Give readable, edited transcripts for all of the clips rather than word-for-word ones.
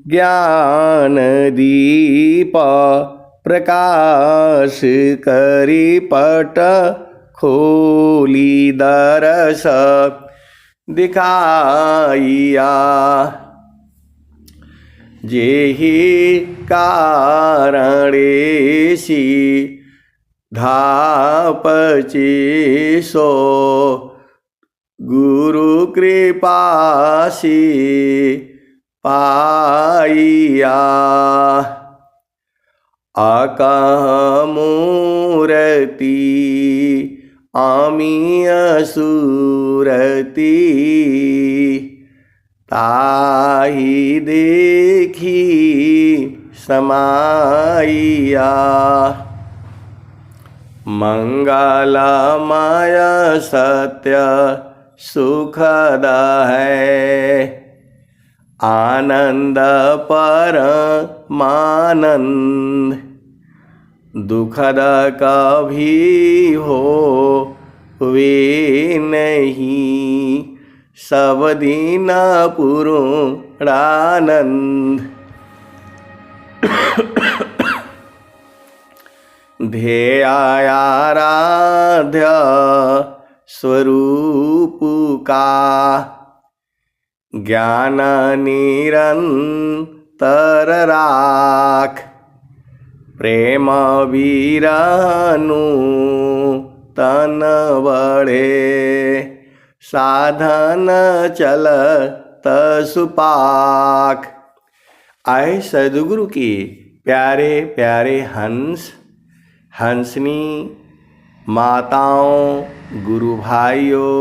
ज्ञान दीप प्रकाश करी पट खोली दरस दिखाइया। जेहि कारणेसी धापची सो गुरु कृपासी पाइया। अकमूर्ति आमी असुरति ताहि देखी समाइया। मंगलमय सत्य सुखद है आनंद परमानंद। दुखद कभी हो वे नहीं सब दिन पूर्णानंद। ध्येयाराध्य स्वरूप का ज्ञान निरंतर राख। प्रेम वीरानु तन बढ़े साधन चलत सुपाख। आए सद्गुरु के प्यारे प्यारे हंस हंसनी माताओं, गुरु भाइयों,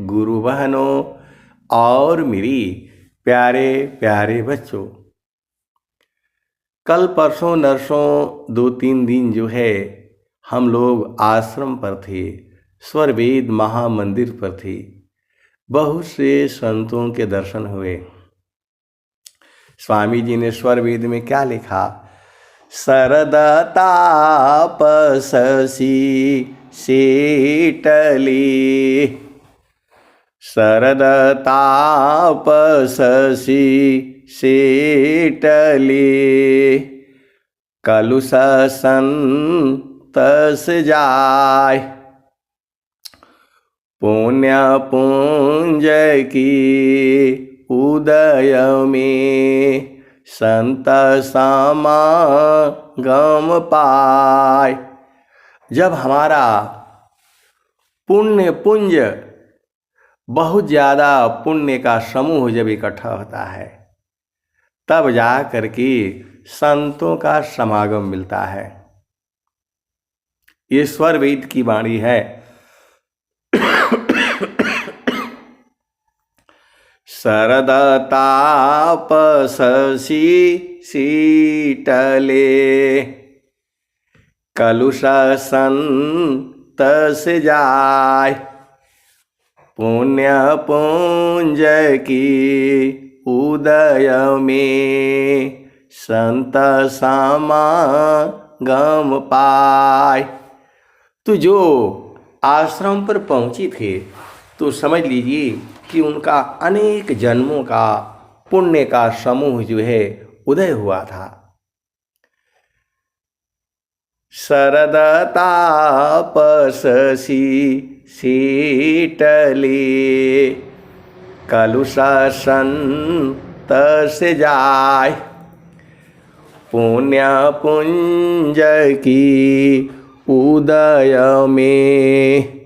गुरु बहनों और मेरी प्यारे प्यारे बच्चों। कल परसों नरसों 2-3 दिन जो है हम लोग आश्रम पर थे, स्वरवेद महामंदिर पर थे। बहुत से संतों के दर्शन हुए। स्वामी जी ने स्वरवेद में क्या लिखा? शरद तापसी शीतली, शरद तापसी शीतली, कलुष संतस जाय। पुण्य पुंज की उदय में संत समागम पाय। जब हमारा पुण्य पुंज बहुत ज़्यादा पुण्य का समूह जब इकट्ठा होता है तब जा करके संतों का समागम मिलता है। ये स्वरवेद की वाणी है। शरद तापसी शीतले, कलुष संतस जाय। पुण्य पुंज की उदय में संत समागम पाय। तो जो आश्रम पर पहुँची थे तो समझ लीजिए कि उनका अनेक जन्मों का पुण्य का समूह जो है उदय हुआ था। शरद तापसी शीतली, कलुष संतस जाय। पुण्य पुंज की उदय में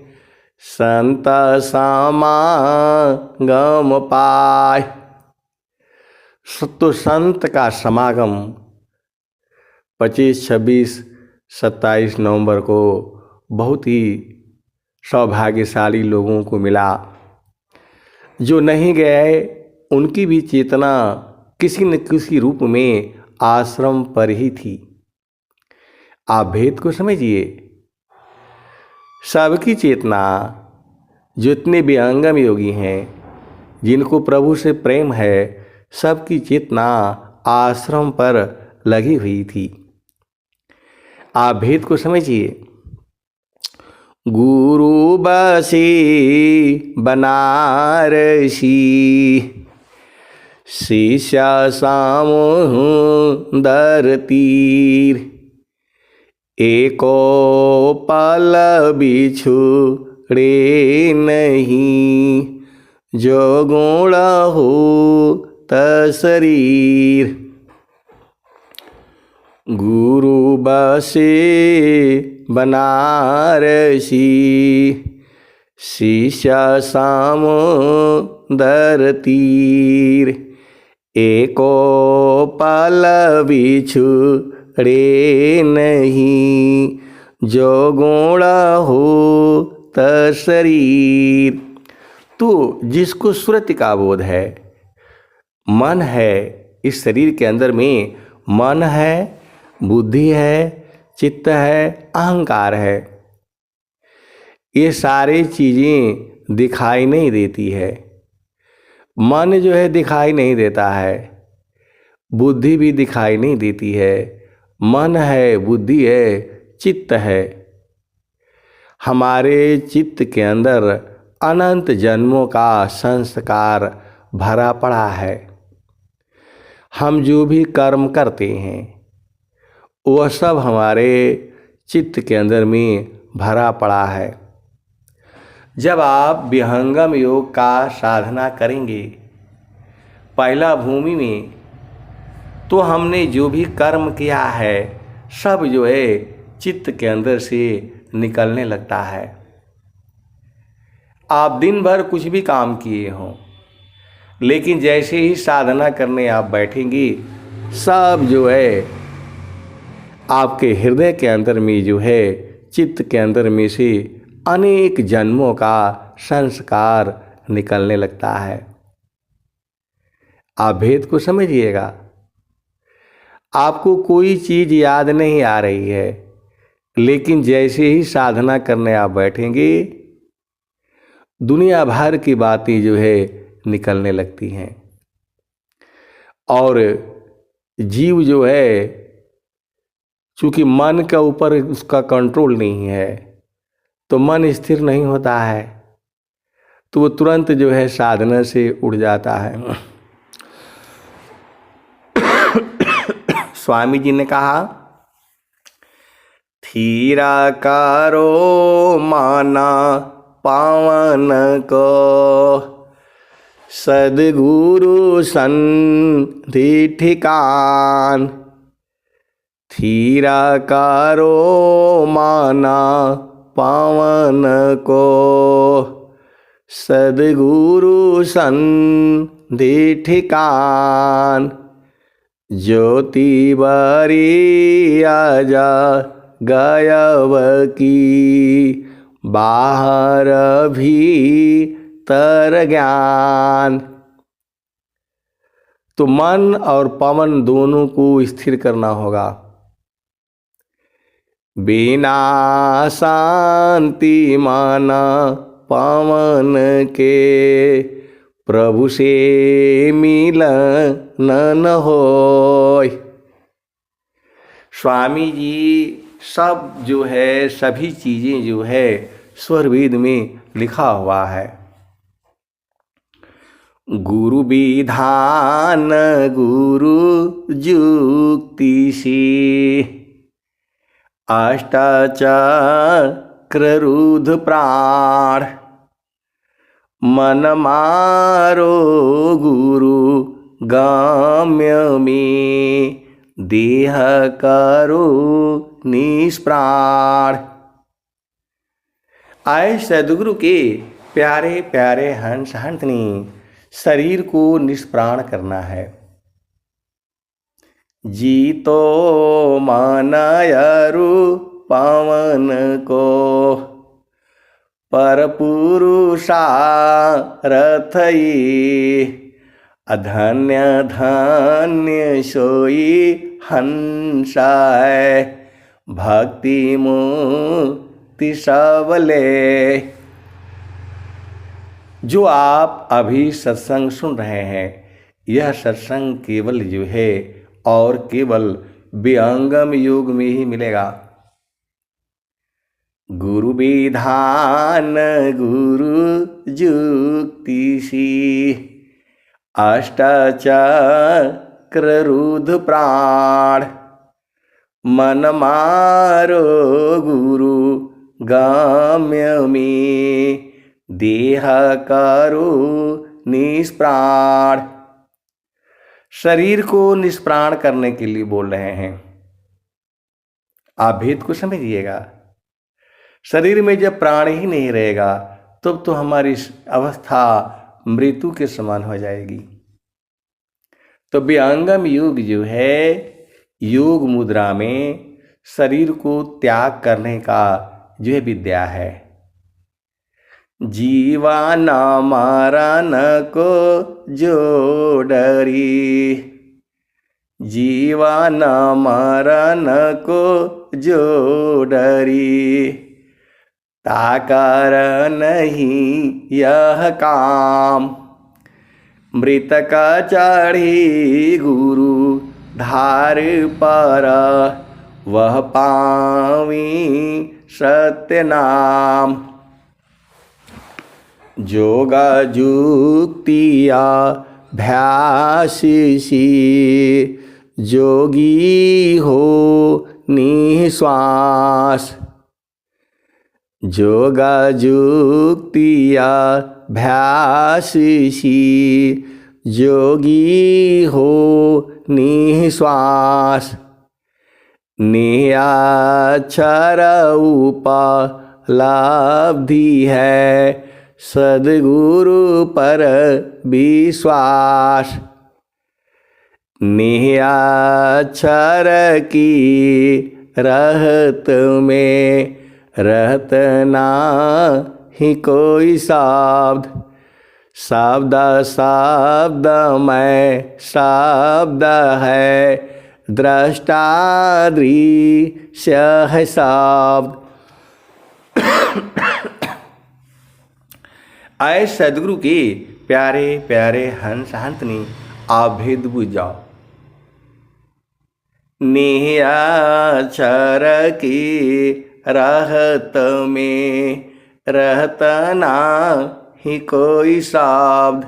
संत समागम पाय। तो संत का समागम 25, 26, 27 नवंबर को बहुत ही सौभाग्यशाली लोगों को मिला। जो नहीं गए उनकी भी चेतना किसी न किसी रूप में आश्रम पर ही थी। आप भेद को समझिए। सबकी चेतना, जितने भी अंगम योगी हैं, जिनको प्रभु से प्रेम है, सबकी चेतना आश्रम पर लगी हुई थी। आप भेद को समझिए। गुरु बसी बनारसी, शीशा सामुंदर तीर, एको पल बिछुड़े नहीं, जो गुण हो शरीर। गुरु बसे बनारसी, शीशा सामुंदर तीर, एको पल बिछुड़े नहीं, जो गुण हो शरीर। तो जिसको सुरति का बोध है, मन है, इस शरीर के अंदर में मन है, बुद्धि है, चित्त है, अहंकार है, ये सारी चीज़ें दिखाई नहीं देती है। मन जो है दिखाई नहीं देता है, बुद्धि भी दिखाई नहीं देती है। मन है, बुद्धि है, चित्त है। हमारे चित्त के अंदर अनंत जन्मों का संस्कार भरा पड़ा है। हम जो भी कर्म करते हैं वह सब हमारे चित्त के अंदर में भरा पड़ा है। जब आप विहंगम योग का साधना करेंगे पहला भूमि में, तो हमने जो भी कर्म किया है सब जो है चित्त के अंदर से निकलने लगता है। आप दिन भर कुछ भी काम किए हों, लेकिन जैसे ही साधना करने आप बैठेंगे, सब जो है आपके हृदय के अंदर में जो है चित्त के अंदर में से अनेक जन्मों का संस्कार निकलने लगता है। आप भेद को समझिएगा। आपको कोई चीज़ याद नहीं आ रही है, लेकिन जैसे ही साधना करने आप बैठेंगे दुनिया भर की बातें जो है निकलने लगती हैं। और जीव जो है, चूँकि मन के ऊपर उसका कंट्रोल नहीं है, तो मन स्थिर नहीं होता है, तो वो तुरंत जो है साधना से उड़ जाता है। स्वामी जी ने कहा, थीरा करो माना पावन को, सद्गुरु संधि ठिकान। थीरा करो माना पावन को, सद्गुरु संधि ठिकान। ज्योति बरी आजा गायब की, बाहर भीतर ज्ञान। तो मन और पवन दोनों को स्थिर करना होगा। बिना शांति माना पवन के, प्रभु से मिलन न होय। स्वामी जी सब जो है सभी चीज़ें जो है स्वर वेद में लिखा हुआ है। गुरु विधान गुरु जुक्ति से, अष्टाचक्र रुद्र प्राण। मन मारो गुरु गम्य में, देह करो निष्प्राण। आए सद्गुरु के प्यारे प्यारे हंस हंसनी, शरीर को निष्प्राण करना है। जीतो मानयरु पवन को, पर पुरुषारथ ये। अधन्य धन्य सोई हंसाय, भक्ति मुक्ति सबले। जो आप अभी सत्संग सुन रहे हैं, यह सत्संग केवल जो है और केवल विहंगम योग में ही मिलेगा। गुरु विधान गुरु जुक्ति सी, अष्टचक्र रुद्र प्राण, मन मारो गुरु गम्य में, देह करो निष्प्राण। शरीर को निष्प्राण करने के लिए बोल रहे हैं। आप भेद को समझिएगा। शरीर में जब प्राण ही नहीं रहेगा तब तो हमारी अवस्था मृत्यु के समान हो जाएगी। तो विहंगम योग जो है, योग मुद्रा में शरीर को त्याग करने का जो है विद्या है। जीवन मरण को जो डरी, जीवन मरण को जो डरी, ताकर नहीं यह काम। मृतक चढ़ी गुरु धार पर, वह पावी सत्य नाम। जोग जुक्तिया भ्यासी, जोगी हो निश्वास। जोग जुक्तिया भ्यासी, जोगी हो निश्वास। निराक्षर उपलब्धि है, सद्गुरु पर विश्वास। निराक्षर की रहत में, रहत ना ही कोई शब्द। शब्द शब्द में शब्द है, दृष्टा दृश्य है शब्द। आए सदगुरु के प्यारे प्यारे हंस हंतनी, आप भेद बुझ जाओ। निराक्षर की रहत में, रहत ना ही कोई शब्द।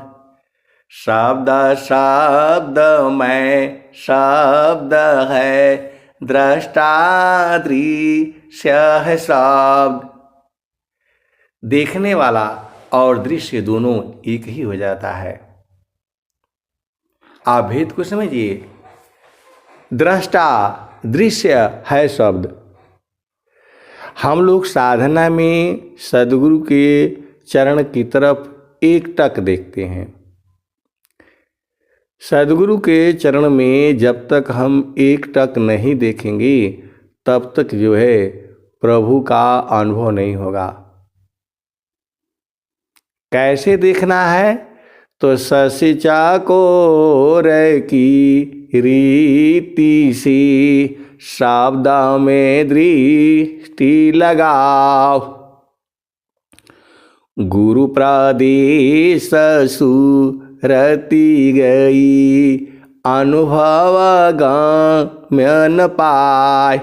शब्द शब्द में शब्द है, दृष्टा दृश्य है शब्द। देखने वाला और दृश्य दोनों एक ही हो जाता है। आप भेद को समझिए। दृष्टा दृश्य है शब्द। हम लोग साधना में सद्गुरु के चरण की तरफ एकटक देखते हैं। सद्गुरु के चरण में जब तक हम एकटक नहीं देखेंगे तब तक जो है प्रभु का अनुभव नहीं होगा। कैसे देखना है? तो ससिचा को रे की रीति से शब्द में दृष्टि लगाओ। गुरु प्रदेश सुरति गई, अनुभव गम्य न पाए।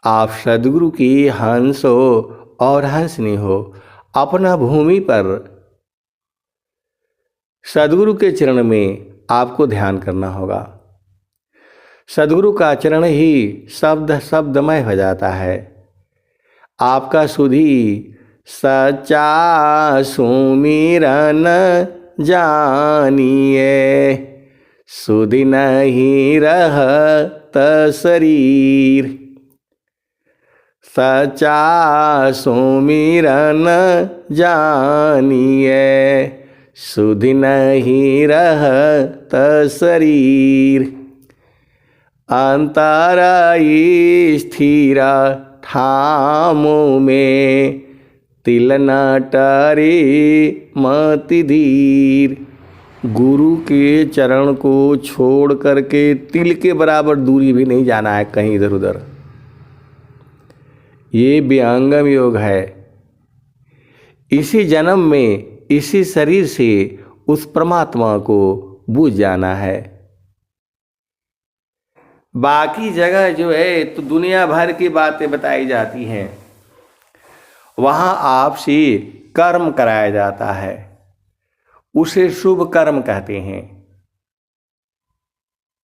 आप सद्गुरु की हंस हो और हंसनी हो, अपना भूमि पर सद्गुरु के चरण में आपको ध्यान करना होगा। सद्गुरु का चरण ही शब्द शब्दमय हो जाता है। आपका सुधी सच्चा सुमिरन जानिए, सुधि नहीं रहत शरीर। सच्चा सुमिरन जानिए, सुधि नहीं रहत शरीर। अंतर स्थिर ठामो में, तिल न टरे मति धीर। गुरु के चरण को छोड़ करके तिल के बराबर दूरी भी नहीं जाना है कहीं इधर उधर। ये विहंगम योग है। इसी जन्म में इसी शरीर से उस परमात्मा को बुझ जाना है। बाकी जगह जो है तो दुनिया भर की बातें बताई जाती हैं। वहाँ आपसे कर्म कराया जाता है। उसे शुभ कर्म कहते हैं।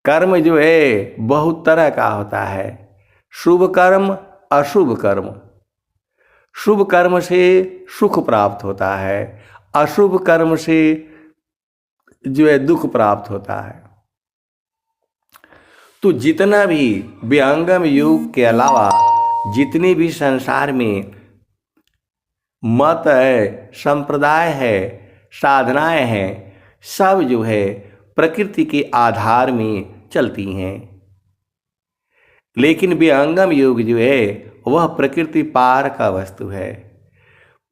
कर्म जो है बहुत तरह का होता है, शुभ कर्म, अशुभ कर्म। शुभ कर्म से सुख प्राप्त होता है, अशुभ कर्म से जो है दुख प्राप्त होता है। तो जितना भी विहंगम योग के अलावा जितने भी संसार में मत है, संप्रदाय है, साधनाएं हैं, सब जो है प्रकृति के आधार में चलती हैं। लेकिन विहंगम योग जो है वह प्रकृति पार का वस्तु है।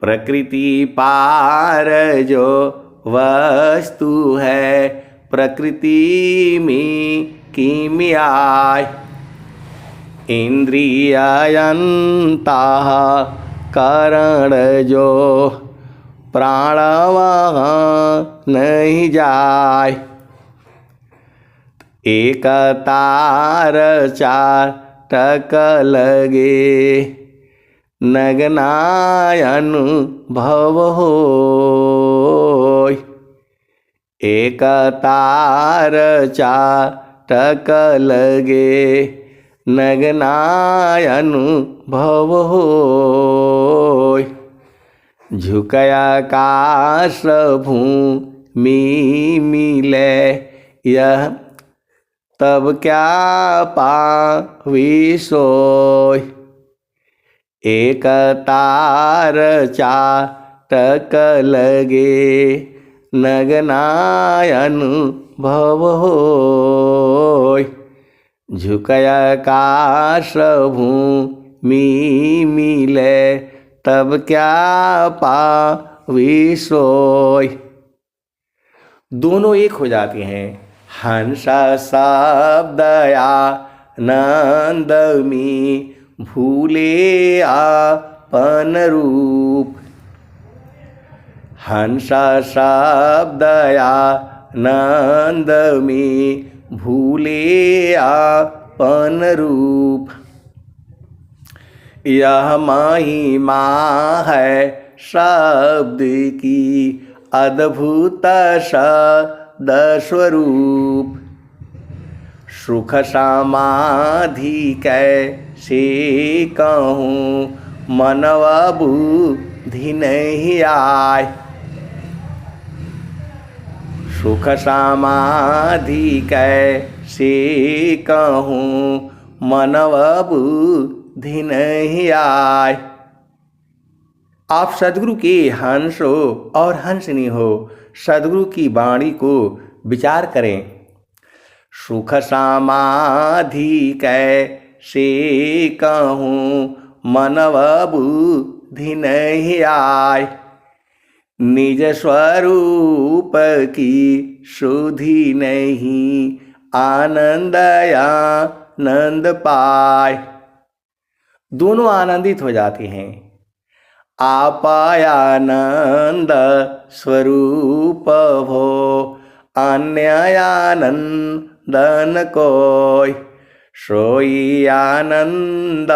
प्रकृति पार जो वस्तु है, प्रकृति में किमियाय इंद्रियंता कारण जो प्राणवा नहीं जाय। एक तार चार टक लगे नगनाय अनुभव होय। एक तार चार टक लगे नगनाय अनुभव होय। झुकया आकाश भूमि मिले यह तब क्या पावी सोय। एक तार चार टक लगे नगनाय अनुभव होय। झुकया आकाश भूमि मिले तब क्या पावी सोय। दोनों एक हो जाते हैं। हंस शब्द आनंद में भूले आपन रूप। हंस शब्द आनंद में भूले आपन रूप। यह महिमा है शब्द की अद्भुत शब्द स्वरूप। सुख समाधि कैसे कहूँ मनवा बुद्धि नहीं आय। सुख समाधि कैसे कहूँ मनवा बुद्धि नहीं आय। आप सद्गुरु के हंस हो और हंसनी हो, सद्गुरु की वाणी को विचार करें। सुख समाधि कैसे कहूँ मनवा बुद्धि नहीं आय। निज स्वरूप की सुधि नहीं आनंद आनंद पाय। दोनों आनंदित हो जाते हैं। आपायानंद स्वरूप हो अन्य आनंदन कोय। सोई आनंद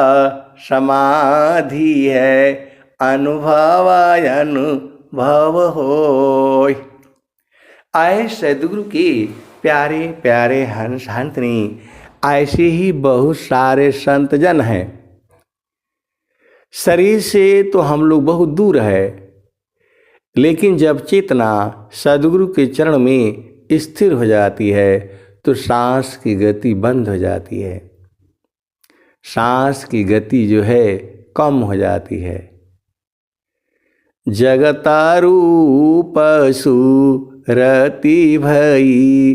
समाधि है अनुभव अनुभव होय। आए सद्गुरु के प्यारे प्यारे हंस हंसनी, ऐसे ही बहुत सारे संत जन हैं। शरीर से तो हम लोग बहुत दूर है, लेकिन जब चेतना सद्गुरु के चरण में स्थिर हो जाती है तो सांस की गति बंद हो जाती है। सांस की गति जो है कम हो जाती है। जगतारूप सुरति भई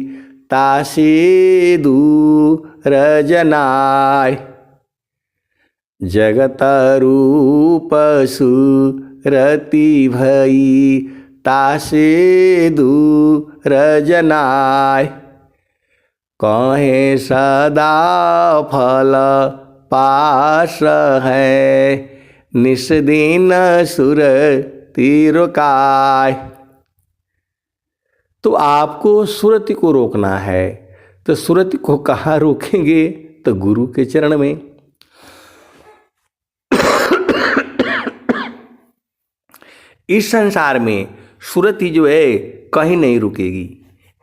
तासे दूर जनाय। जगत रूप सुरति भई तासे दूर जनाय। कहे सदा फल पास है निस दिन सुरति रोकाय। तो आपको सुरति को रोकना है, तो सुरति को कहाँ रोकेंगे? तो गुरु के चरण में। इस संसार में सुरति जो है कहीं नहीं रुकेगी,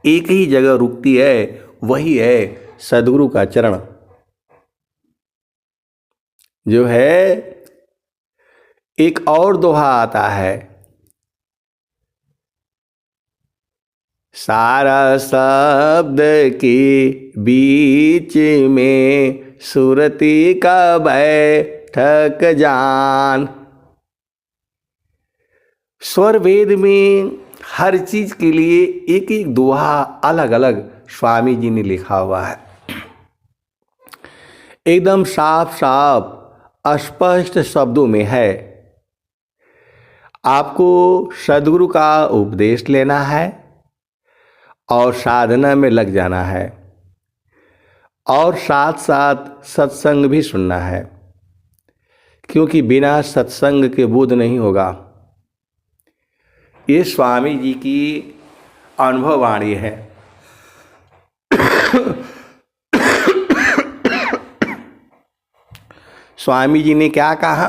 एक ही जगह रुकती है, वही है सद्गुरु का चरण। जो है एक और दोहा आता है, सारा शब्द के बीच में सुरती का बैठक जान। स्वर वेद में हर चीज के लिए एक एक दोहा अलग अलग स्वामी जी ने लिखा हुआ है, एकदम साफ साफ स्पष्ट शब्दों में है। आपको सद्गुरु का उपदेश लेना है और साधना में लग जाना है, और साथ साथ सत्संग भी सुनना है, क्योंकि बिना सत्संग के बोध नहीं होगा। ये स्वामी जी की अनुभव वाणी है। स्वामी जी ने क्या कहा,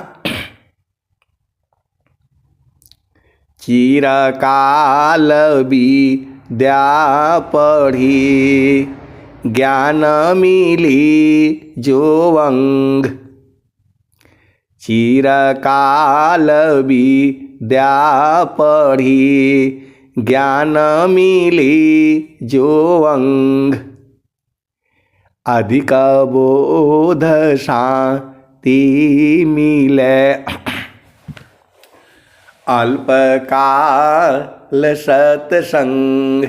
चिरकाल विद्या पढ़ी ज्ञान मिली जो अंग। चिरकाल विद्या पढ़ी ज्ञान मिली जो अंग। अधिक बोध शांति मिले अल्पकाल सत्संग।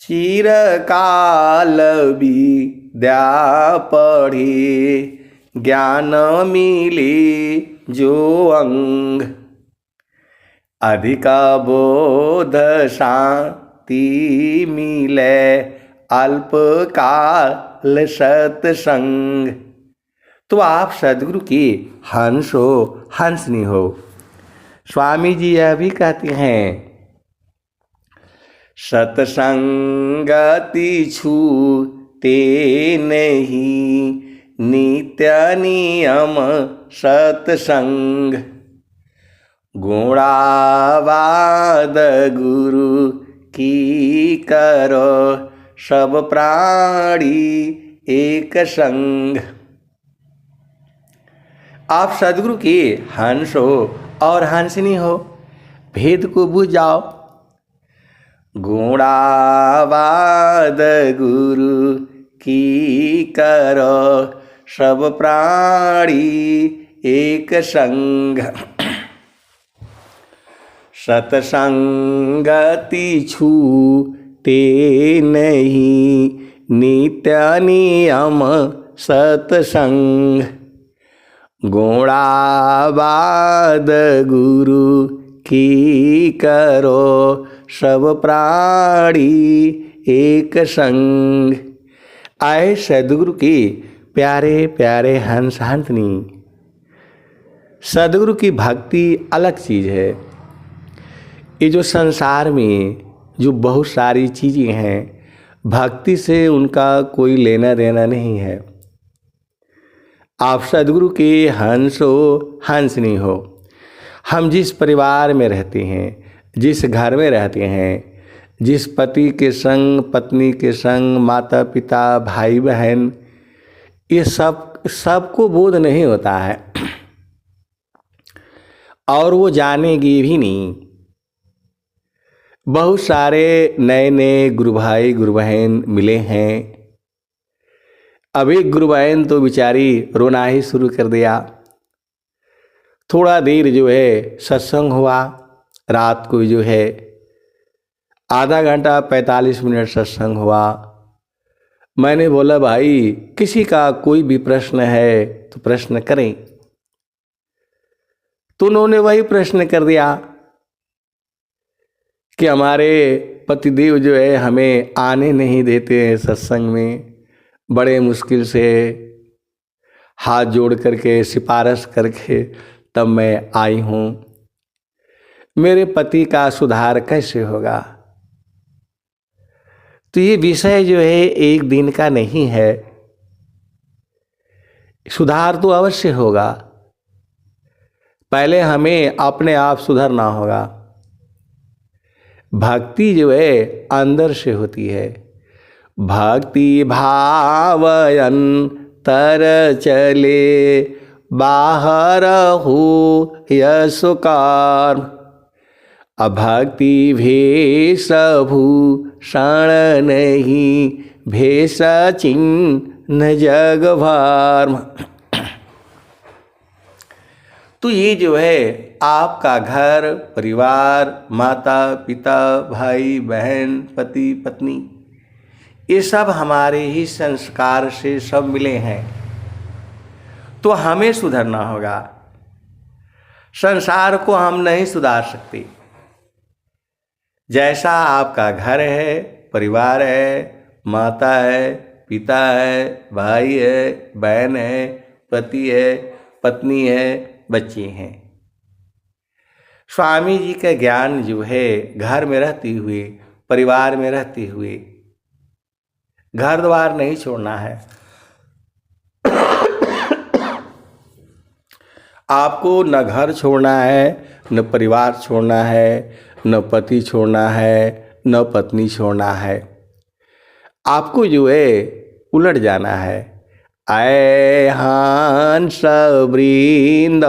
चिरकाल विद्या पढ़ी ज्ञान मिली जो अंग। अधिक बोध शांति मिले अल्पकाल सत्संग। तो आप सद्गुरु की हंस हो, हंसनी हो। स्वामी जी यह भी कहते हैं, सत्संगति छूटे नहीं नित्य नियम सत्संग। गुणावाद गुरु की करो सब प्राणी एक संग। आप सद्गुरु के हंस हो और हंसनी हो, भेद को बुझ जाओ। गुणावाद गुरु की करो सब प्राणी एक संग। सत्संगति छूटे नहीं नित्य नियम सत्संग। गुणावाद गुरु की करो सब प्राणी एक संग। आए सद्गुरु की प्यारे प्यारे हंस हंसनी। सद्गुरु की भक्ति अलग चीज़ है। ये जो संसार में जो बहुत सारी चीज़ें हैं, भक्ति से उनका कोई लेना देना नहीं है। आप सद्गुरु के हंस हो, हंसनी हो। हम जिस परिवार में रहते हैं, जिस घर में रहते हैं, जिस पति के संग, पत्नी के संग, माता पिता, भाई बहन, ये सबको बोध नहीं होता है, और वो जानेगी भी नहीं। बहुत सारे नए नए गुरु भाई गुरु बहन मिले हैं। अब एक गुरु बहन तो बेचारी रोना ही शुरू कर दिया। थोड़ा देर जो है सत्संग हुआ, रात को जो है आधा घंटा 45 मिनट सत्संग हुआ। मैंने बोला भाई किसी का कोई भी प्रश्न है तो प्रश्न करें। तो उन्होंने वही प्रश्न कर दिया कि हमारे पतिदेव जो है हमें आने नहीं देते हैं सत्संग में। बड़े मुश्किल से हाथ जोड़ करके सिफारिश करके तब मैं आई हूँ। मेरे पति का सुधार कैसे होगा? तो ये विषय जो है एक दिन का नहीं है। सुधार तो अवश्य होगा, पहले हमें अपने आप सुधरना होगा। भक्ति जो है अंदर से होती है। भक्ति भावयन तर चले बाहर हो यशकार। अभक्ति भेष भूषण नहीं भेष चिन्ह जग भार। तो ये जो है आपका घर परिवार, माता पिता, भाई बहन, पति पत्नी, ये सब हमारे ही संस्कार से सब मिले हैं। तो हमें सुधरना होगा। संसार को हम नहीं सुधार सकते। जैसा आपका घर है, परिवार है, माता है, पिता है, भाई है, बहन है, पति है, पत्नी है, बच्चे हैं। स्वामी जी का ज्ञान जो है घर में रहते हुए, परिवार में रहते हुए, घर द्वार नहीं छोड़ना है। आपको न घर छोड़ना है, न परिवार छोड़ना है, न पति छोड़ना है, न पत्नी छोड़ना है। आपको जो है उलट जाना है। आए हंस वृंद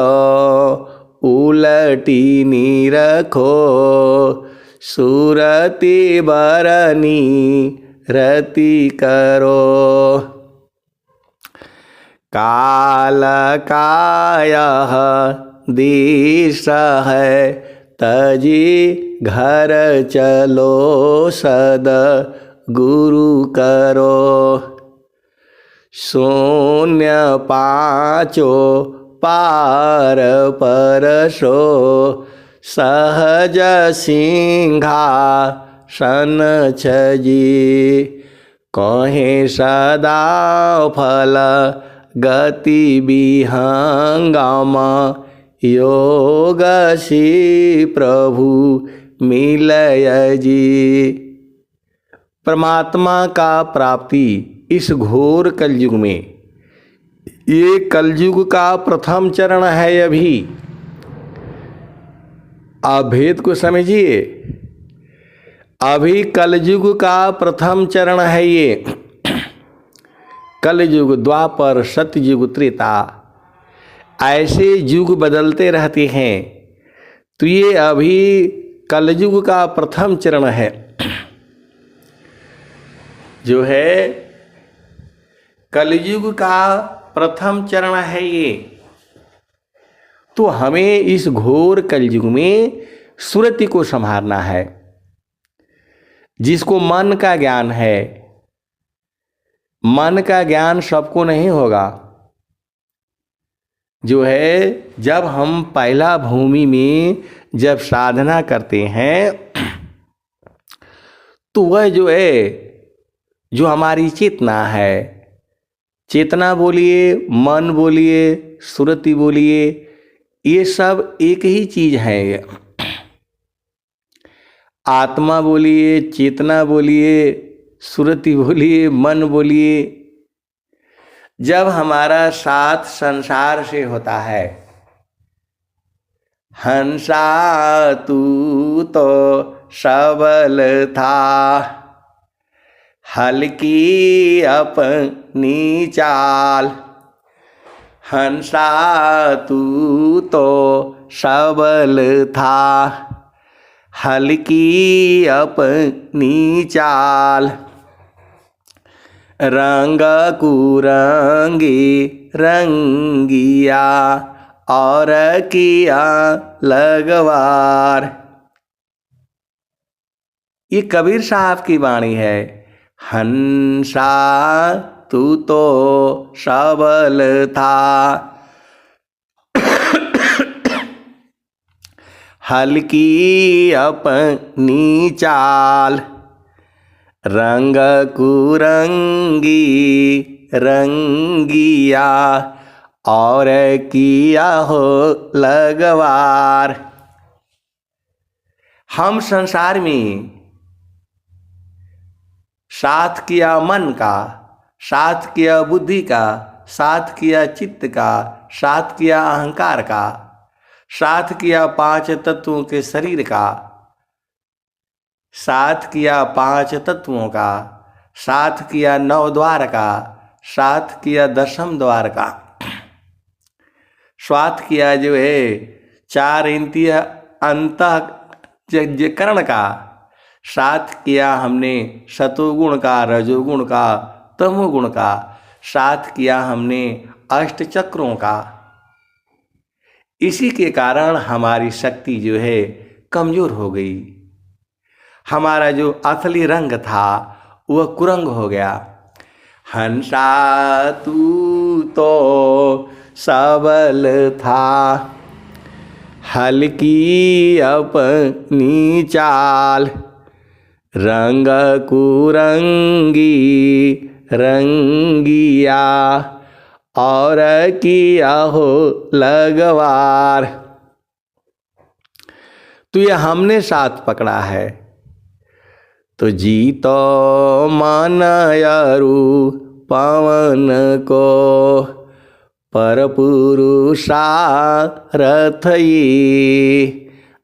उलटी निरखो सुरति बरनी रति करो। काल काय दिश है तजी घर चलो सद गुरु करो। शून्य पाँचो पार परसो सहज सिंहासन छजी। कहें सदा फल गति विहंगम योग सी प्रभु मिलय जी। परमात्मा का प्राप्ति इस घोर कलयुग में, ये कलयुग का प्रथम चरण है। अभी आप भेद को समझिए। अभी कलयुग का प्रथम चरण है ये। कलयुग, द्वापर, सतयुग, त्रेता, ऐसे युग बदलते रहते हैं। तो ये अभी कलयुग का प्रथम चरण है। जो है कलयुग का प्रथम चरण है ये। तो हमें इस घोर कलयुग में सुरति को संभालना है। जिसको मन का ज्ञान है, मन का ज्ञान सबको नहीं होगा। जो है जब हम पहला भूमि में जब साधना करते हैं तो वह जो है, जो हमारी चेतना है, चेतना बोलिए, मन बोलिए, सुरति बोलिए, ये सब एक ही चीज है। आत्मा बोलिए, चेतना बोलिए, सुरति बोलिए, मन बोलिए। जब हमारा साथ संसार से होता है, हंसा तू तो सबल था, हल्की अपनी चाल। हंसा तू तो सबल था, हल्की अपनी चाल। रंग कुरंगी रंगिया और किया लगवार। ये कबीर साहब की वाणी है। हंसा तू तो सबल था, हल्की अपनी चाल। रंग कुरंगी रंगिया और किया हो लगवार। हम संसार में साथ किया मन का, साथ किया बुद्धि का, साथ किया चित्त का, साथ किया अहंकार का, साथ किया 5 तत्वों के शरीर का। साथ किया 5 तत्वों का, साथ किया 9 द्वार का, साथ किया 10वें द्वार का, स्वाथ किया जो है 4 इंद्रिय अंतःकरण का, साथ किया हमने सतोगुण का, रजोगुण का, तमोगुण का, साथ किया हमने 8 चक्रों का। इसी के कारण हमारी शक्ति जो है कमजोर हो गई। हमारा जो असली रंग था वह कुरंग हो गया। हंसा तू तो सबल था, हल्की अपनी चाल, रंग कुरंगी रंगिया, और किया हो लगवार। तो ये हमने साथ पकड़ा है। तो जी तो मन अरु पवन को, पर पुरुषारथ ये,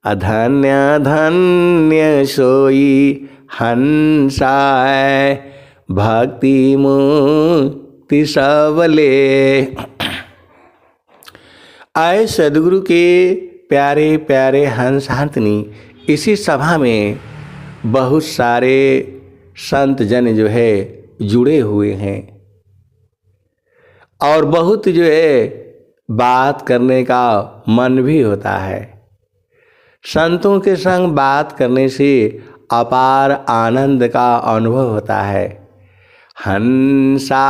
अधन्य धन्य सोई हंसाय, भक्ति मुक्ति सबले। आए सदगुरु के प्यारे प्यारे हंस हंसनी। इसी सभा में बहुत सारे संत जन जो है जुड़े हुए हैं और बहुत जो है बात करने का मन भी होता है। संतों के संग बात करने से अपार आनंद का अनुभव होता है। हंसा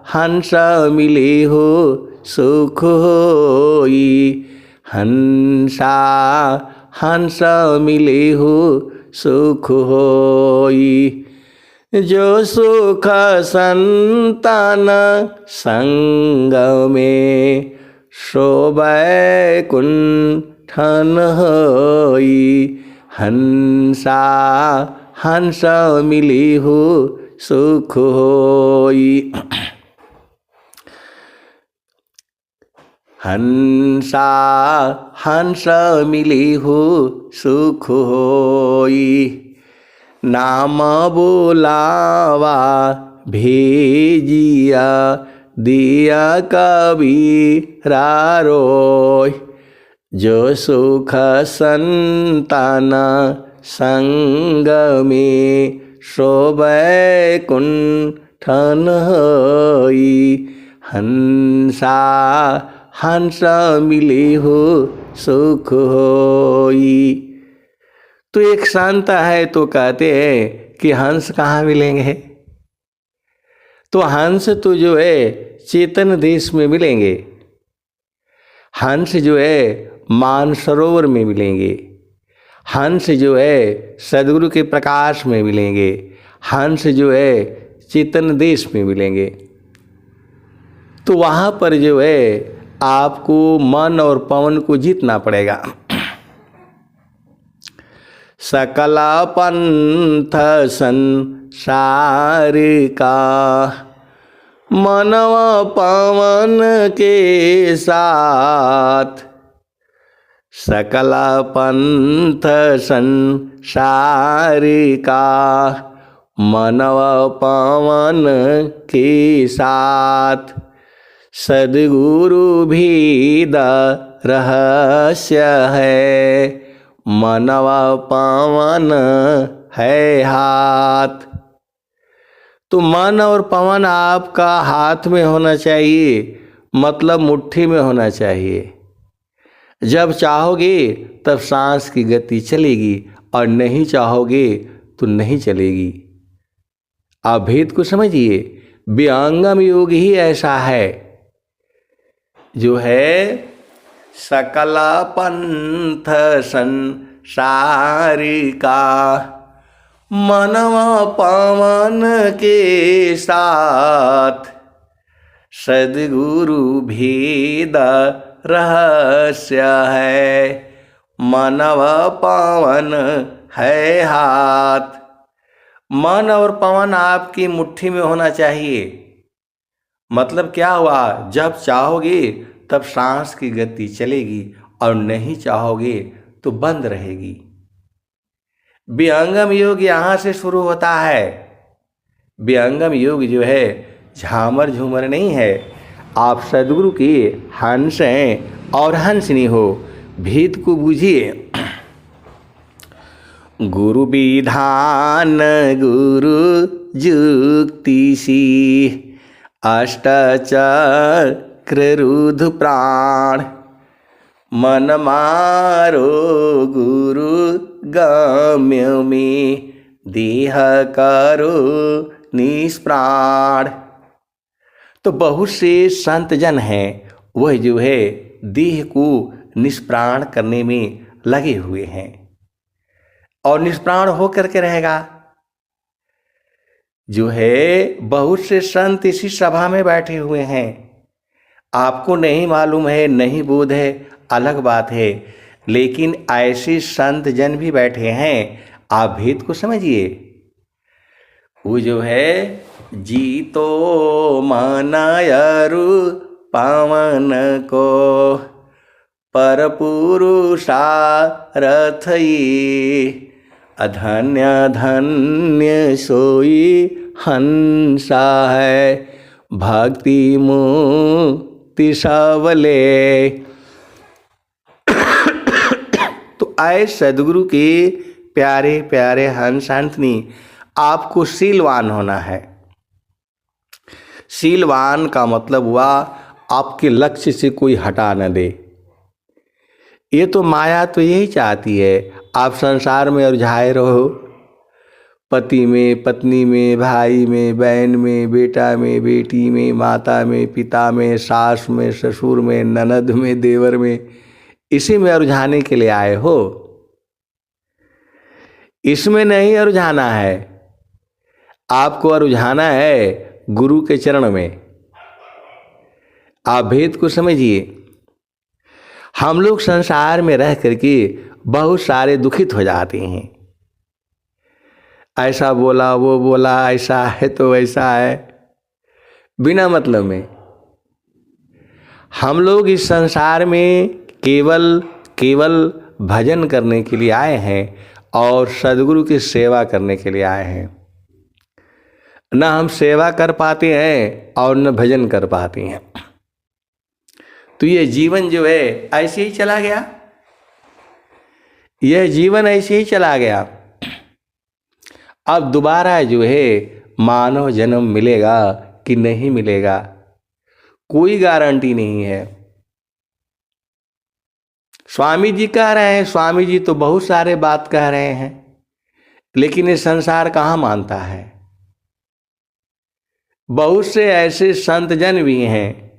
हंस मिले हो सुख होई, हंसा हंस मिले हो सुख होई, जो सुख संतान संग में, शोभै कुंठन होई, हंसा हंस मिली हो सुख होई। हंसा हंस मिली हो सुख होई, नाम बोलावा भेजिया, दिया कबीरा रोय, जो सुख संतान संग में, शोभै कुंठन होई, हंसा हंस मिली हो सुख होई। तो एक संत है तो कहते हैं कि हंस कहाँ मिलेंगे? तो हंस तो जो है चेतन देश में मिलेंगे, हंस जो है मानसरोवर में मिलेंगे, हंस जो है सदगुरु के प्रकाश में मिलेंगे, हंस जो है चेतन देश में मिलेंगे। तो वहाँ पर जो है आपको मन और पवन को जीतना पड़ेगा। सकल पंथ संसार का, मनव पवन के साथ, सकल पंथ संसार का, मनव पवन के साथ, सद्गुरु भेद रहस्य है, मनव पवन है हाथ। तो मन और पवन आपका हाथ में होना चाहिए, मतलब मुट्ठी में होना चाहिए। जब चाहोगे तब सांस की गति चलेगी और नहीं चाहोगे तो नहीं चलेगी। आप भेद को समझिए। विहंगम योग ही ऐसा है जो है सकल पंथ संसार का, मनव पवन के साथ, सद्गुरु भेद रहस्य है, मनव पवन है हाथ। मन और पवन आपकी मुट्ठी में होना चाहिए। मतलब क्या हुआ? जब चाहोगे तब सांस की गति चलेगी और नहीं चाहोगे तो बंद रहेगी। विहंगम योग यहाँ से शुरू होता है। विहंगम योग जो है झामर झूमर नहीं है। आप सदगुरु के हंस हैं और हंसनी हो, भेद को बूझिए। गुरु विधान गुरु जुक्ति सी, अष्टचक्र रुद्र प्राण, मन मारो गुरु गम्य में, देह करो निष्प्राण। तो बहुत से संत जन हैं, वह जो है देह को निष्प्राण करने में लगे हुए हैं और निष्प्राण होकर के रहेगा। जो है बहुत से संत इसी सभा में बैठे हुए हैं, आपको नहीं मालूम है, नहीं बोध है, अलग बात है, लेकिन ऐसे संत जन भी बैठे हैं। आप भेद को समझिए। वो जो है जीतो मनयरु पावन को, पर पुरुषारथ ये, अधन्य धन्य सोई हंसा है, भक्ति मुक्ति सबले। तो आए सदगुरु के प्यारे प्यारे हंस हंसनी, आपको शीलवान होना है। शीलवान का मतलब हुआ आपके लक्ष्य से कोई हटा न दे। ये तो माया तो यही चाहती है, आप संसार में उलझाए रहो, पति में, पत्नी में, भाई में, बहन में, बेटा में, बेटी में, माता में, पिता में, सास में, ससुर में, ननद में, देवर में, इसी में उलझाने के लिए आए हो। इसमें नहीं उलझाना है, आपको रुझाना है गुरु के चरण में। आप भेद को समझिए। हम लोग संसार में रह करके बहुत सारे दुखित हो जाते हैं। ऐसा बोला, वो बोला, ऐसा है तो वैसा है, बिना मतलब में। हम लोग इस संसार में केवल भजन करने के लिए आए हैं और सदगुरु की सेवा करने के लिए आए हैं। न हम सेवा कर पाते हैं और न भजन कर पाते हैं। तो ये जीवन जो है ऐसे ही चला गया, यह जीवन ऐसे ही चला गया। अब दोबारा जो है मानव जन्म मिलेगा कि नहीं मिलेगा, कोई गारंटी नहीं है। स्वामी जी कह रहे हैं, स्वामी जी तो बहुत सारे बात कह रहे हैं, लेकिन ये संसार कहाँ मानता है। बहुत से ऐसे संत जन भी हैं,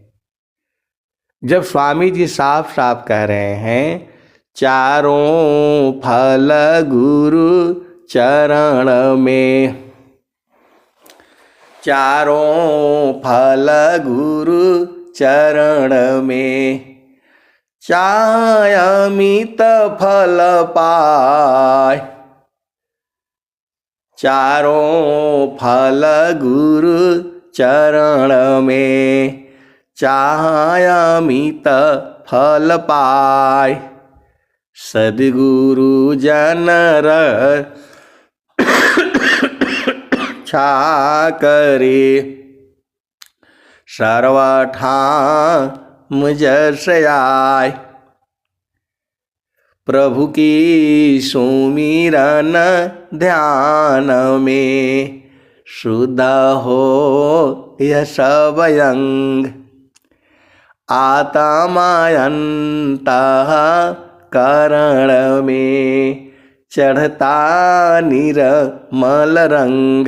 जब स्वामी जी साफ साफ कह रहे हैं, चारों फल गुरु चरण में, चारों फल गुरु चरण में, चाहे अमित फल पाए, चारों फल गुरु चरण में, चाहे अमित फल पाए, सद्गुरु जन रक्षा करे, सर्वठाम जस आए, प्रभु की सुमिरन ध्यान में, शुद्ध हो यह सब अंग, आत्मा अंतः करण में, चढ़ता निर्मल रंग,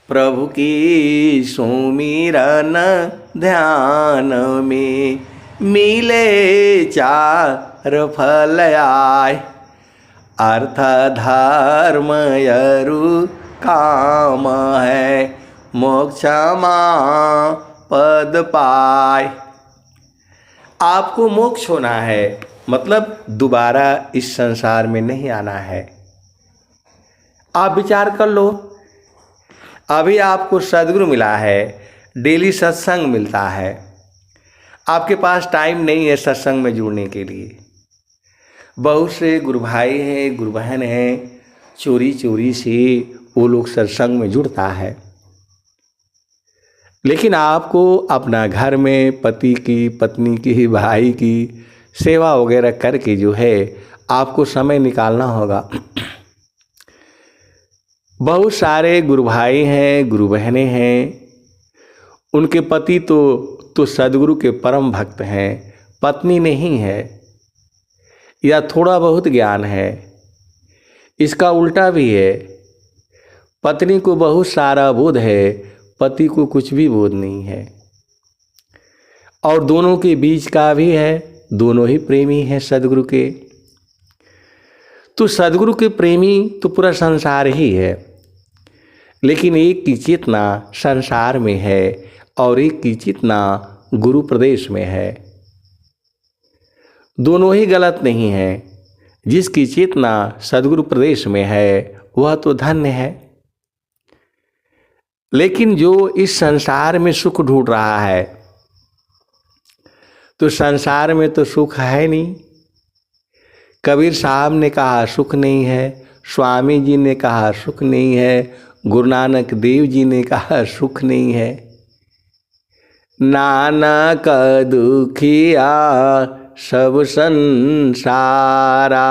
प्रभु की सुमिरन ध्यान में, मिले चार फल आए, अर्थ धर्म यरु काम है, मोक्ष पद पाए। आपको मोक्ष होना है, मतलब दोबारा इस संसार में नहीं आना है। आप विचार कर लो, अभी आपको सद्गुरु मिला है, डेली सत्संग मिलता है, आपके पास टाइम नहीं है सत्संग में जुड़ने के लिए, बहुत से गुरु भाई हैं, गुरु बहन हैं, चोरी चोरी से वो लोग सत्संग में जुड़ता है। लेकिन आपको अपना घर में पति की, पत्नी की, भाई की सेवा वगैरह करके जो है आपको समय निकालना होगा। बहुत सारे गुरु भाई हैं, गुरु बहनें हैं, उनके पति तो सदगुरु के परम भक्त हैं, पत्नी नहीं है या थोड़ा बहुत ज्ञान है। इसका उल्टा भी है, पत्नी को बहुत सारा बोध है, पति को कुछ भी बोध नहीं है। और दोनों के बीच का भी है, दोनों ही प्रेमी हैं सदगुरु के। तो सदगुरु के प्रेमी तो पूरा संसार ही है, लेकिन एक की चेतना संसार में है और एक की चेतना गुरु प्रदेश में है। दोनों ही गलत नहीं है। जिसकी चेतना सदगुरु प्रदेश में है वह तो धन्य है। लेकिन जो इस संसार में सुख ढूंढ रहा है, तो संसार में तो सुख है नहीं। कबीर साहब ने कहा सुख नहीं है, स्वामी जी ने कहा सुख नहीं है, गुरु नानक देव जी ने कहा सुख नहीं है। नानक दुखिया सब संसारा,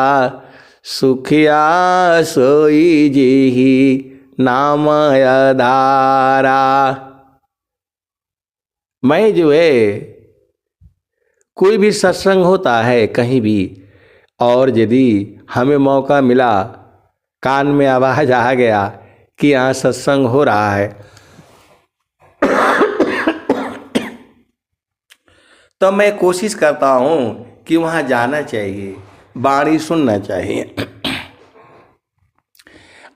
सुखिया सोई जेहि नाम आधारा। मैं जो है कोई भी सत्संग होता है कहीं भी, और यदि हमें मौका मिला, कान में आवाज आ गया कि यहाँ सत्संग हो रहा है, तो मैं कोशिश करता हूँ कि वहाँ जाना चाहिए, वाणी सुनना चाहिए।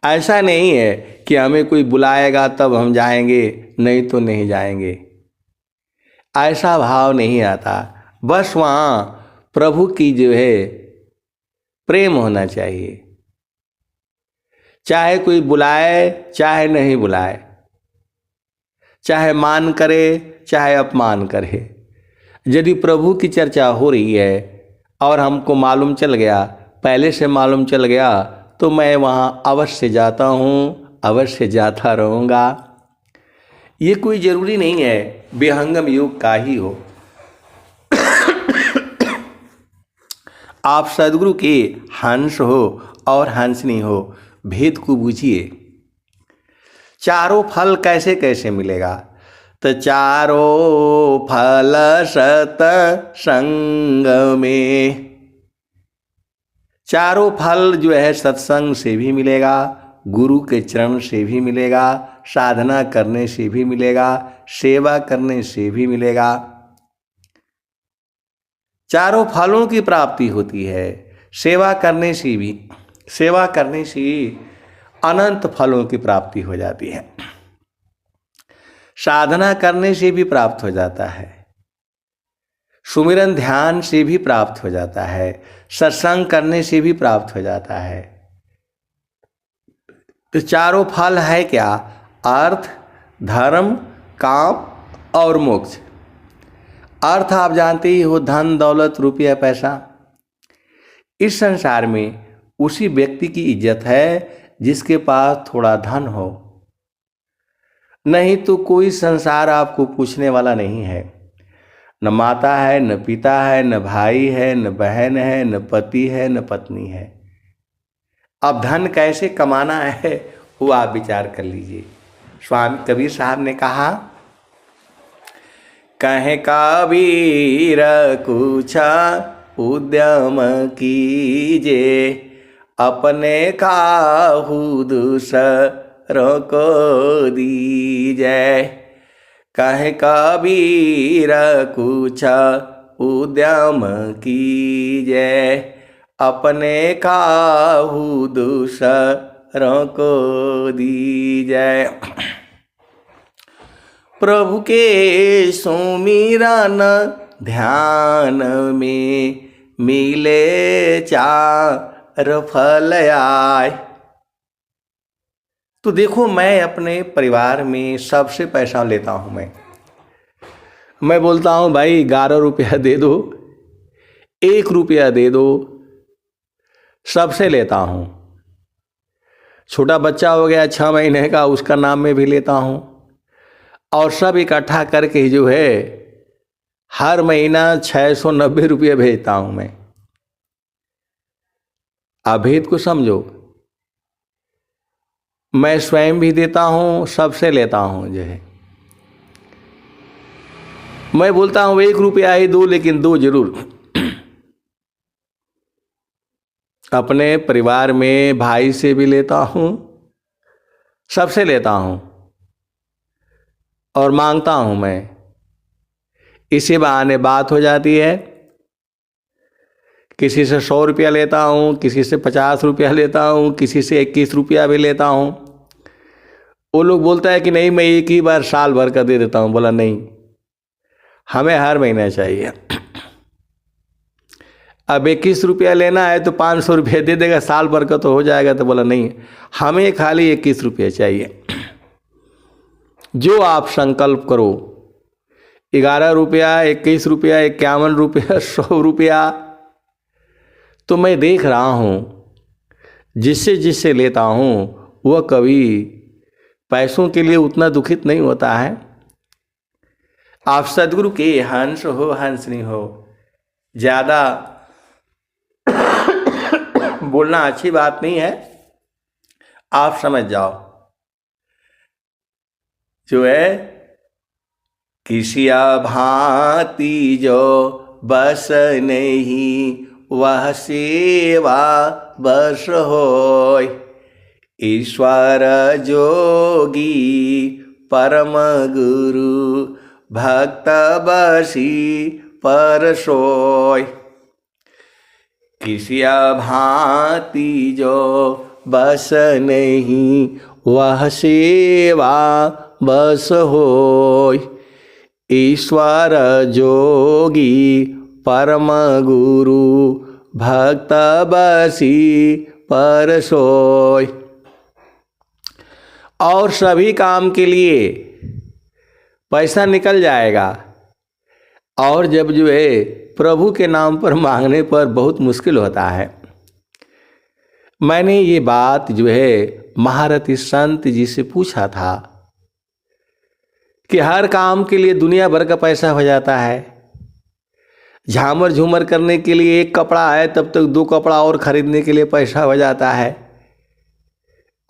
ऐसा नहीं है कि हमें कोई बुलाएगा तब हम जाएंगे, नहीं तो नहीं जाएंगे, ऐसा भाव नहीं आता। बस वहाँ प्रभु की जो है प्रेम होना चाहिए। चाहे कोई बुलाए चाहे नहीं बुलाए, चाहे मान करे चाहे अपमान करे, यदि प्रभु की चर्चा हो रही है और हमको मालूम चल गया, पहले से मालूम चल गया, तो मैं वहाँ अवश्य जाता हूँ, अवश्य जाता रहूँगा। ये कोई ज़रूरी नहीं है विहंगम योग का ही हो। आप सदगुरु के हंस हो और हंसनी हो, भेद को बूझिए। चारों फल कैसे कैसे मिलेगा? तो चारों फल सत्संग में, चारों फल जो है सत्संग से भी मिलेगा, गुरु के चरण से भी मिलेगा, साधना करने से भी मिलेगा, सेवा करने से भी मिलेगा। चारों फलों की प्राप्ति होती है। सेवा करने से भी, सेवा करने से अनंत फलों की प्राप्ति हो जाती है। साधना करने से भी प्राप्त हो जाता है, सुमिरन ध्यान से भी प्राप्त हो जाता है, सत्संग करने से भी प्राप्त हो जाता है। तो चारों फल है क्या? अर्थ, धर्म, काम और मोक्ष। अर्थ आप जानते ही हो, धन दौलत रुपया पैसा। इस संसार में उसी व्यक्ति की इज्जत है जिसके पास थोड़ा धन हो, नहीं तो कोई संसार आपको पूछने वाला नहीं है। न माता है, न पिता है, न भाई है, न बहन है, न पति है, न पत्नी है। अब धन कैसे कमाना है वो आप विचार कर लीजिए। स्वामी कबीर साहब ने कहा, कहे कबीर कुछ उद्यम कीजे, अपने काहू दूसरों को दीजे। कहे कबीर कुछ उद्यम कीजे, अपने काहू दूसरों को दीजे। प्रभु के सुमिरन ध्यान में मिले चार फल आए। तो देखो, मैं अपने परिवार में सबसे पैसा लेता हूँ। मैं बोलता हूँ भाई 11 रुपया दे दो, 1 रुपया दे दो, सबसे लेता हूँ। छोटा बच्चा हो गया 6 महीने का, उसका नाम में भी लेता हूँ। और सब इकट्ठा करके जो है हर महीना 690 रुपये भेजता हूँ मैं। आप भेद को समझो। मैं स्वयं भी देता हूँ, सबसे लेता हूँ जो है। मैं बोलता हूँ 1 रुपया ही दो, लेकिन दो जरूर। अपने परिवार में भाई से भी लेता हूँ, सबसे लेता हूँ और मांगता हूँ मैं। इसी बहाने बात हो जाती है। किसी से 100 रुपया लेता हूँ, किसी से 50 रुपया लेता हूँ, किसी से 21 रुपया भी लेता हूँ। वो लोग बोलता है कि नहीं, मैं एक ही बार साल भर का दे देता हूँ। बोला नहीं, हमें हर महीना चाहिए। अब 21 रुपया लेना है तो 500 रुपया दे देगा, साल भर का तो हो जाएगा। तो बोला नहीं, हमें खाली 21 रुपया चाहिए। जो आप संकल्प करो, 11 रुपया, 21 रुपया, 51 रुपया, 100 रुपया, तो मैं देख रहा हूँ जिससे जिससे लेता हूँ वह कभी पैसों के लिए उतना दुखित नहीं होता है। आप सदगुरु के हंस हो, हंसनी हो। ज़्यादा बोलना अच्छी बात नहीं है, आप समझ जाओ। जो है किसिया भांति जो बस नहीं, वह सेवा बस होय। ईश्वर जोगी परम गुरु, भक्त बसी पर सोय। किसिया भांति जो बस नहीं, वह सेवा बस होय। ईश्वर जोगी परम गुरु, भक्त बसी पर सोय। और सभी काम के लिए पैसा निकल जाएगा, और जब जो है प्रभु के नाम पर मांगने पर बहुत मुश्किल होता है। मैंने ये बात जो है महारथी संत जी से पूछा था कि हर काम के लिए दुनिया भर का पैसा हो जाता है। झामर झूमर करने के लिए एक कपड़ा है, तब तक 2 कपड़ा और खरीदने के लिए पैसा हो जाता है।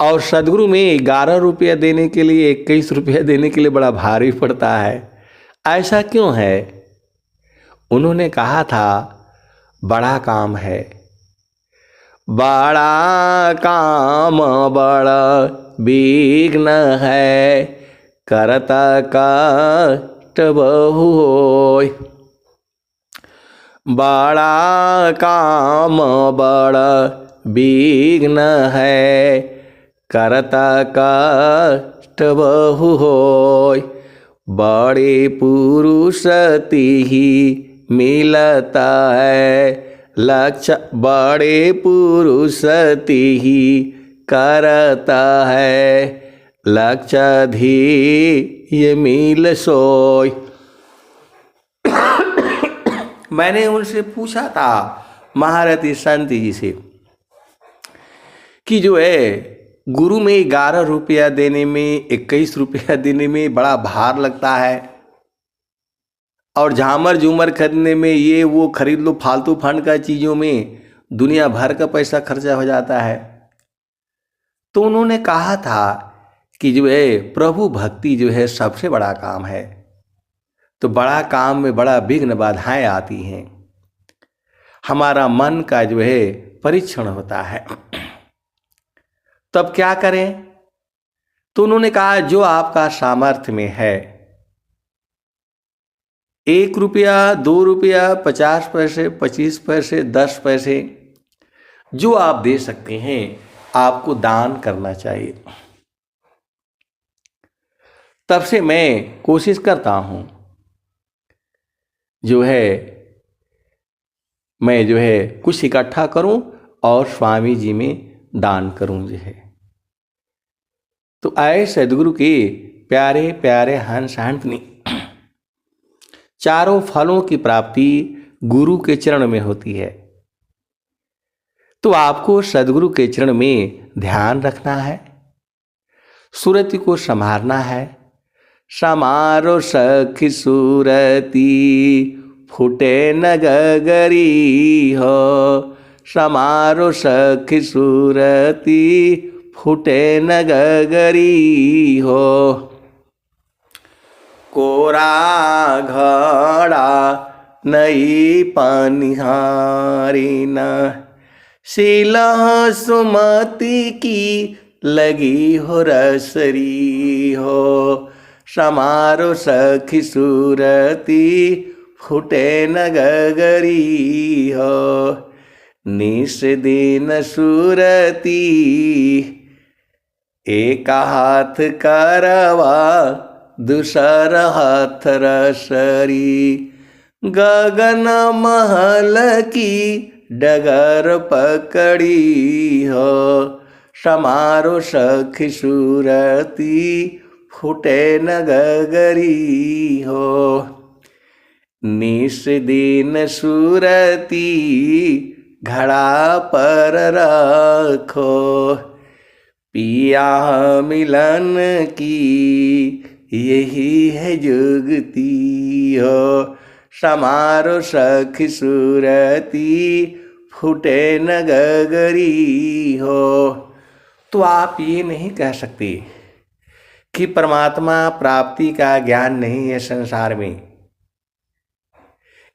और सदगुरु में 11 रुपया देने के लिए, 21 रुपया देने के लिए बड़ा भारी पड़ता है। ऐसा क्यों है? उन्होंने कहा था बड़ा काम है। बड़ा काम बड़ा विघ्न है, करता कष्ट बहु होय। बड़ा काम बड़ा विघ्न है, करता कष्ट बहु होय। बड़े पुरुष तिहि मिलता है लक्ष्य, बड़े पुरुष तिहि करता है लक्ष्य ध्येय मिल सोय। मैंने उनसे पूछा था महारथी संत जी से कि जो है गुरु में 11 रुपया देने में, 21 रुपया देने में बड़ा भार लगता है, और झामर झूमर खरीदने में, ये वो खरीद लो फालतू फंड का चीज़ों में दुनिया भर का पैसा खर्चा हो जाता है। तो उन्होंने कहा था कि जो है प्रभु भक्ति जो है सबसे बड़ा काम है। तो बड़ा काम में बड़ा विघ्न बाधाएं आती हैं, हमारा मन का जो है परीक्षण होता है। तब क्या करें? तो उन्होंने कहा जो आपका सामर्थ्य में है, 1 रुपया, 2 रुपया, 50 पैसे, 25 पैसे, 10 पैसे, जो आप दे सकते हैं आपको दान करना चाहिए। तब से मैं कोशिश करता हूँ जो है मैं जो है कुछ इकट्ठा करूं और स्वामी जी में दान करूं जो है। तो आए सदगुरु के प्यारे प्यारे हंस हंसनी, चारों फलों की प्राप्ति गुरु के चरण में होती है। तो आपको सद्गुरु के चरण में ध्यान रखना है, सुरति को संभालना है। समारो सखी सुरती फूटे न गगरी हो, समारो सखी सुरती फूटे न गगरी हो। कोरा घड़ा नई पनिहारी न, सिलह सुमति की लगी हो रसरी हो। समारो सखी सुरती फूटे न गगरी हो, निस दिन सुरती एक हाथ करवा दूसर हाथ रसरी। गगन महल की डगर पकड़ी हो, समारो सखी सुरती फूटे न गगरी हो। निस दिन सुरती घड़ा पर रखो, पिया मिलन की यही है जुगती हो। समारो सखी सुरती फूटे न गगरी हो। तो आप ये नहीं कह सकते कि परमात्मा प्राप्ति का ज्ञान नहीं है संसार में।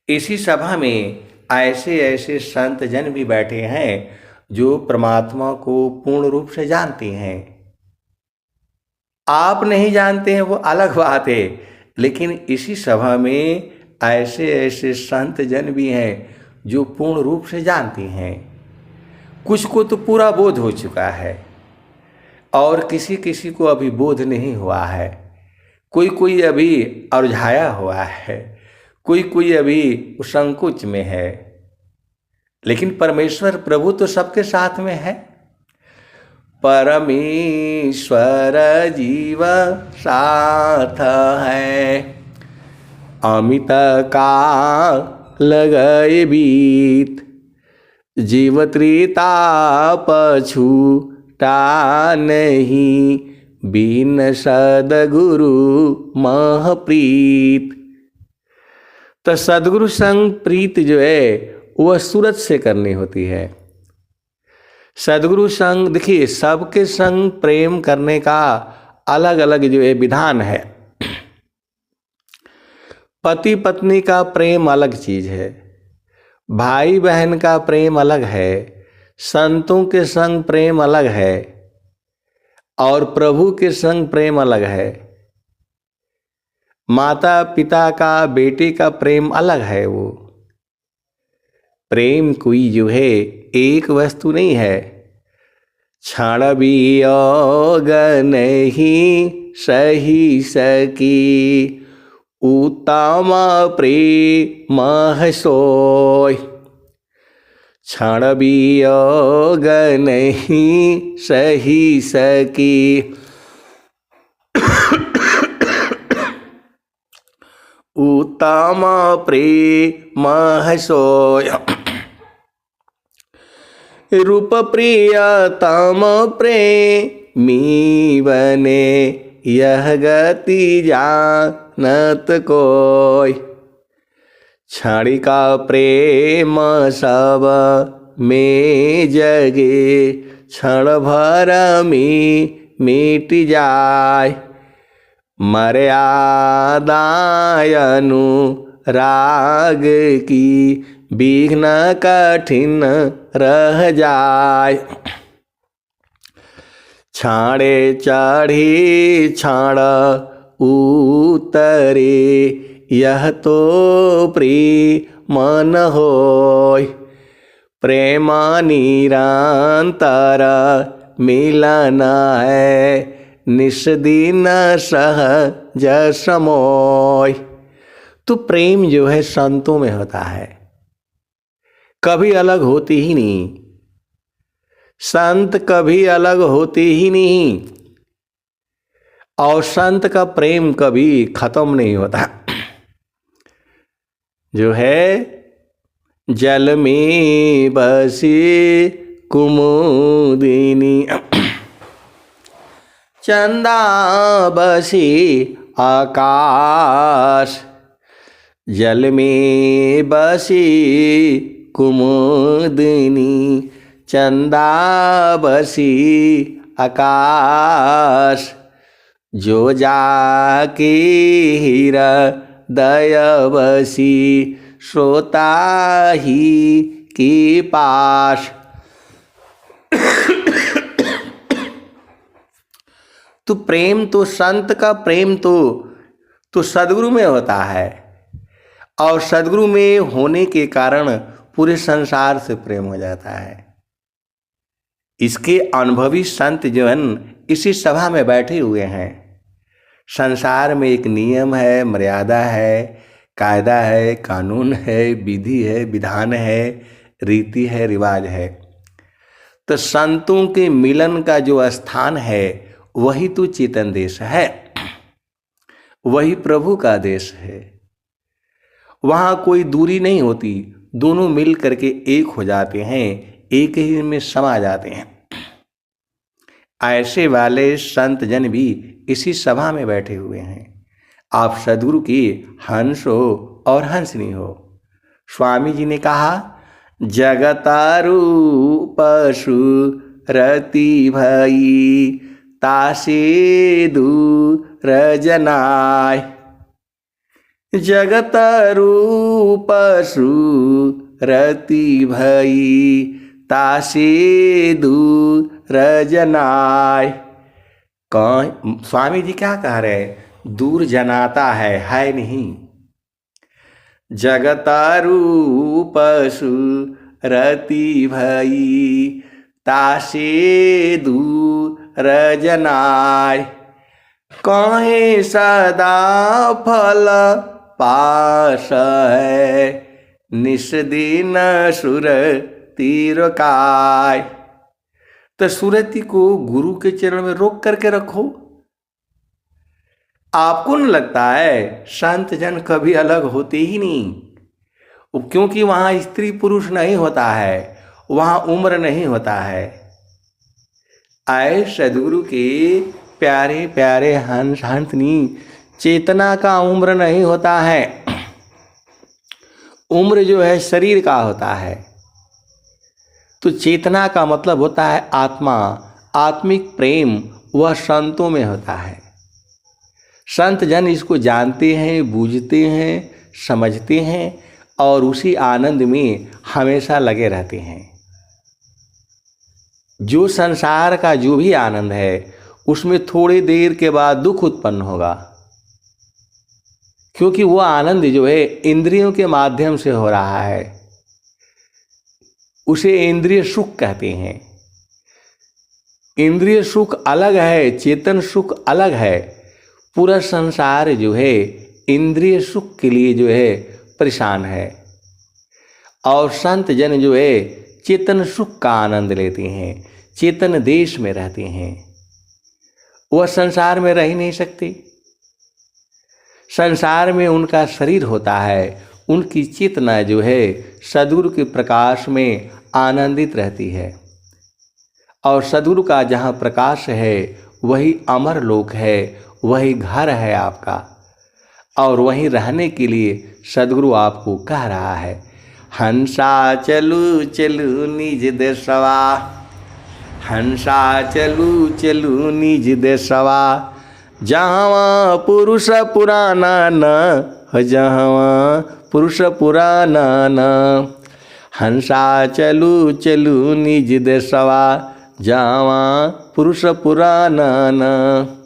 इसी सभा में ऐसे ऐसे संत जन भी बैठे हैं जो परमात्मा को पूर्ण रूप से जानते हैं। आप नहीं जानते हैं वो अलग बात है, लेकिन इसी सभा में ऐसे ऐसे संत जन भी हैं जो पूर्ण रूप से जानते हैं। कुछ को तो पूरा बोध हो चुका है और किसी किसी को अभी बोध नहीं हुआ है। कोई कोई अभी उलझाया हुआ है, कोई कोई अभी संकोच में है, लेकिन परमेश्वर प्रभु तो सबके साथ में है। परमेश्वर जीव साथ है, अमित का लगए बीत, जीव त्रिताप छूटा नहीं, बिन सद्गुरु महप्रीत। तो सद्गुरु संग प्रीत जो है वह सूरत से करनी होती है। सद्गुरु संग देखिए, सबके संग प्रेम करने का अलग अलग जो है विधान है। पति पत्नी का प्रेम अलग चीज है, भाई बहन का प्रेम अलग है, संतों के संग प्रेम अलग है और प्रभु के संग प्रेम अलग है। माता पिता का बेटे का प्रेम अलग है। वो प्रेम कोई जो है एक वस्तु नहीं है। क्षण वियोग नहीं सही सकी, उत्तम प्रेम सोय। क्षण वियोग नहीं सही सकी, उत्तम प्रेम सोय। रूप प्रियतम प्रेमी बने, यह गति जानत कोय। क्षणिका प्रेम सब में जगे, क्षण भर में मिट जाय। मर्यादायनु राग की विघ्न कठिन रह जाय। छाड़े चढ़ी छाड़ उतरे, यह तो प्रेम न होय। प्रेम निरंतर मिलन है, निस्दिन सहज समोय। तो प्रेम जो है संतों में होता है, कभी अलग होती ही नहीं। संत कभी अलग होते ही नहीं और संत का प्रेम कभी खत्म नहीं होता। जो है जल में बसे कुमुदिनी चंदा बसी आकाश जल में बसी कुमुदिनी चंदा बसी आकाश जो जाके हृदय बसी श्रोता ही के पास। तो प्रेम तो संत का प्रेम तो सद्गुरु में होता है, और सद्गुरु में होने के कारण पूरे संसार से प्रेम हो जाता है। इसके अनुभवी संत जो हैं इसी सभा में बैठे हुए हैं। संसार में एक नियम है, मर्यादा है, कायदा है, कानून है, विधि है, विधान है, रीति है, रिवाज है। तो संतों के मिलन का जो स्थान है वही तो चेतन देश है, वही प्रभु का देश है। वहाँ कोई दूरी नहीं होती, दोनों मिल करके एक हो जाते हैं, एक ही में समा जाते हैं। ऐसे वाले संत जन भी इसी सभा में बैठे हुए हैं। आप सद्गुरु की हंस हो और हंसनी हो। स्वामी जी ने कहा, जगतारू पशु रति भई तासे दूर जनाय। जगत रूप सुरति भई तासे दूर जनाय। कौन स्वामी जी क्या कह रहे हैं? दूर जनाता है नहीं। जगत रूप सुरति भई तासे दूर जनाय। कहे सदा फल पास है निस्दिन सुरति रोकाय। तो सुरति को गुरु के चरण में रोक करके रखो। आपको न लगता है संत जन कभी अलग होते ही नहीं, क्योंकि वहाँ स्त्री पुरुष नहीं होता है, वहाँ उम्र नहीं होता है। आए सद्गुरु के प्यारे प्यारे हंस हंसनी, चेतना का उम्र नहीं होता है। उम्र जो है शरीर का होता है। तो चेतना का मतलब होता है आत्मा, आत्मिक प्रेम, वह संतों में होता है। संत जन इसको जानते हैं, बूझते हैं, समझते हैं और उसी आनंद में हमेशा लगे रहते हैं। जो संसार का जो भी आनंद है उसमें थोड़ी देर के बाद दुख उत्पन्न होगा, क्योंकि वह आनंद जो है इंद्रियों के माध्यम से हो रहा है। उसे इंद्रिय सुख कहते हैं। इंद्रिय सुख अलग है, चेतन सुख अलग है। पूरा संसार जो है इंद्रिय सुख के लिए जो है परेशान है, और संत जन जो है चेतन सुख का आनंद लेते हैं, चेतन देश में रहते हैं। वह संसार में रह ही नहीं सकते। संसार में उनका शरीर होता है, उनकी चेतना जो है सद्गुरु के प्रकाश में आनंदित रहती है। और सद्गुरु का जहाँ प्रकाश है वही अमर लोक है, वही घर है आपका। और वहीं रहने के लिए सद्गुरु आपको कह रहा है, हंसा चलू चलू निज देशवा, हंसा चलू चलू निज देशवा, जहाँ पुरुष पुराना न, जहाँ पुरुष पुराना न। हंसा चलू चलू निज देशवा, जहाँ पुरुष पुराना न।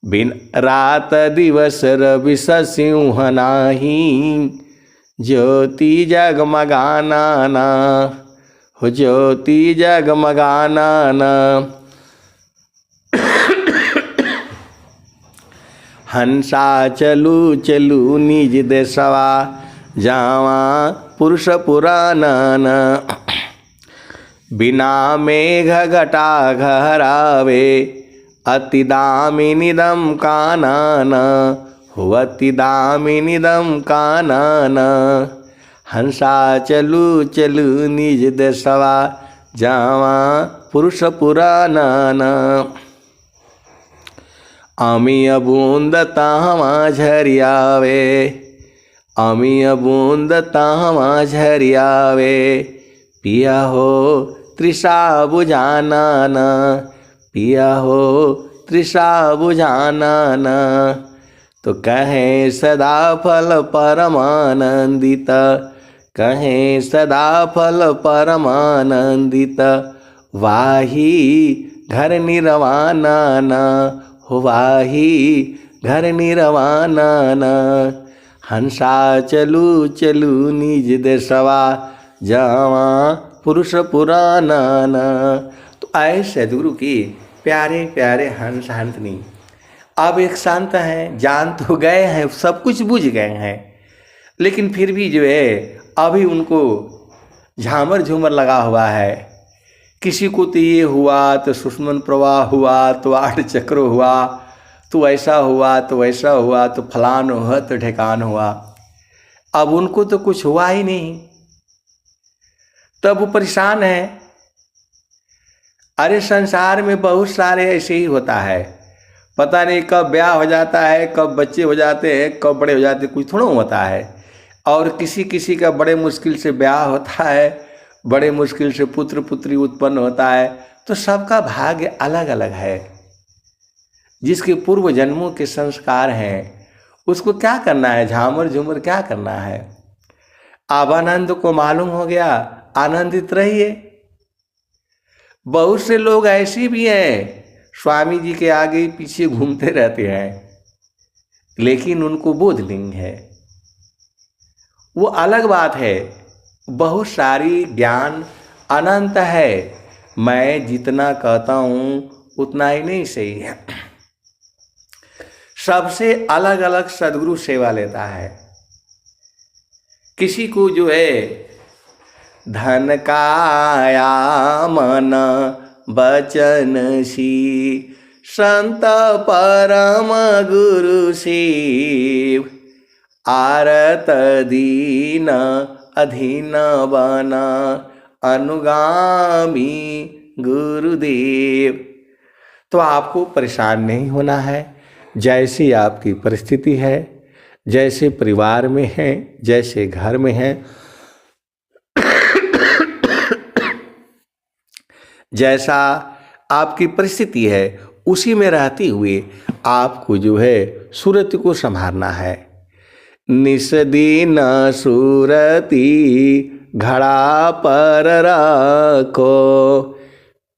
बिन रात दिवस रवि सिंह नाही, ज्योति जगमगाना ना, हो ज्योति जगमगाना ना। हंसा चलू चलू निज देशवा, जावा पुरुष पुराना न। बिना मेघ घटा घरावे, अति दामिनीदम कानन, हो अति दामिनीदम कानन। हंसा चलू चलू निज देशवा, जावा पुरुष पुराना अमीय बूंद तावा झरियावे अमीय बूंद तावा झरियावे पिया हो तृषा बुझाना पिया हो तृषा बुझाना तो कहें सदा फल परमानंदित कहें सदा फल परमानंदित वाही घर निर्वाणा हो वाही घर निर्वाणा हंसा चलू चलू निज देशवा जावा पुरुष पुराना तो ऐसे गुरु की प्यारे प्यारे हंस हंसनी अब एक शांत हैं, जान तो गए हैं, सब कुछ बुझ गए हैं, लेकिन फिर भी जो है अभी उनको झामर झूमर लगा हुआ है। किसी को तो ये हुआ तो सुषमन प्रवाह हुआ तो 8 चक्र हुआ तो ऐसा हुआ तो वैसा हुआ तो फलान हुआ तो ढेकान हुआ। अब उनको तो कुछ हुआ ही नहीं, तब वो परेशान है। अरे संसार में बहुत सारे ऐसे ही होता है, पता नहीं कब ब्याह हो जाता है, कब बच्चे हो जाते हैं, कब बड़े हो जाते हैं, कुछ थोड़ा होता है। और किसी किसी का बड़े मुश्किल से ब्याह होता है, बड़े मुश्किल से पुत्र पुत्री उत्पन्न होता है। तो सबका भाग्य अलग अलग है। जिसके पूर्व जन्मों के संस्कार हैं उसको क्या करना है, झामर झूमर क्या करना है। अब आनंद को मालूम हो गया, आनंदित रहिए। बहुत से लोग ऐसे भी हैं स्वामी जी के आगे पीछे घूमते रहते हैं, लेकिन उनको बोध नहीं है, वो अलग बात है। बहुत सारी ज्ञान अनंत है, मैं जितना कहता हूँ उतना ही नहीं सही है। सबसे अलग अलग सद्गुरु सेवा लेता है। किसी को जो है धन काया मन बचन सी संत परम गुरु शिव आरत दीन अधीन बना अनुगामी गुरुदेव। तो आपको परेशान नहीं होना है। जैसी आपकी परिस्थिति है, जैसे परिवार में है, जैसे घर में है, जैसा आपकी परिस्थिति है उसी में रहते हुए आपको जो है सूरत को संभालना है। निस दिन सूरती घड़ा पर रखो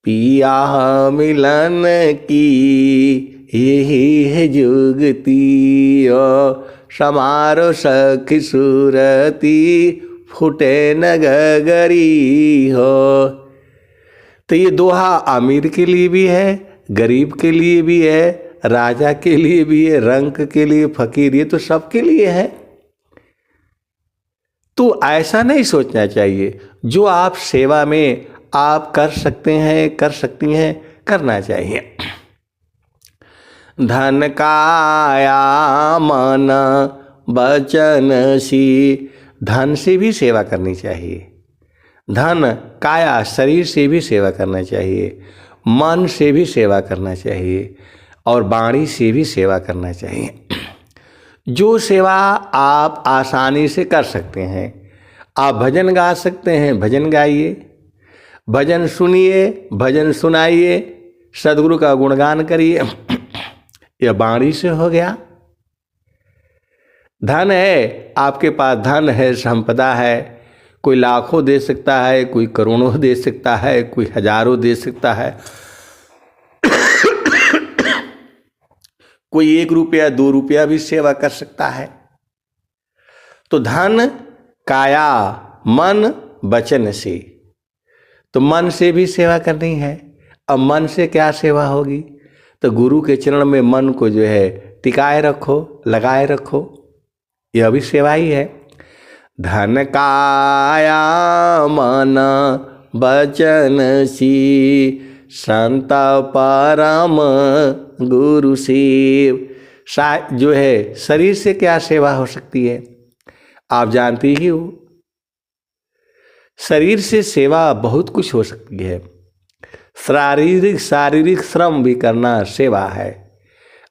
पिया मिलन की यही है जुगती समारो सखी सूरती फुटे न गगरी हो। तो ये दोहा अमीर के लिए भी है, गरीब के लिए भी है, राजा के लिए भी है, रंक के लिए, फकीर, ये तो सबके लिए है। तो ऐसा नहीं सोचना चाहिए, जो आप सेवा में आप कर सकते हैं, कर सकती हैं, करना चाहिए। धन काया मन बचन सी, धन से भी सेवा करनी चाहिए। धन काया शरीर से भी सेवा करना चाहिए, मन से भी सेवा करना चाहिए और वाणी से भी सेवा करना चाहिए। जो सेवा आप आसानी से कर सकते हैं, आप भजन गा सकते हैं, भजन गाइए, भजन सुनिए, भजन सुनाइए, सद्गुरु का गुणगान करिए, यह वाणी से हो गया। धन है, आपके पास धन है, संपदा है, कोई लाखों दे सकता है, कोई करोड़ों दे सकता है, कोई हजारों दे सकता है, कोई 1 रुपया 2 रुपया भी सेवा कर सकता है। तो धन काया मन वचन से, तो मन से भी सेवा करनी है। अब मन से क्या सेवा होगी, तो गुरु के चरण में मन को जो है टिकाए रखो, लगाए रखो, यह भी सेवा ही है। धन काया मन वचन सी संत परम गुरु शिव। जो है शरीर से क्या सेवा हो सकती है, आप जानती ही हो। शरीर से सेवा बहुत कुछ हो सकती है। शारीरिक श्रम भी करना सेवा है।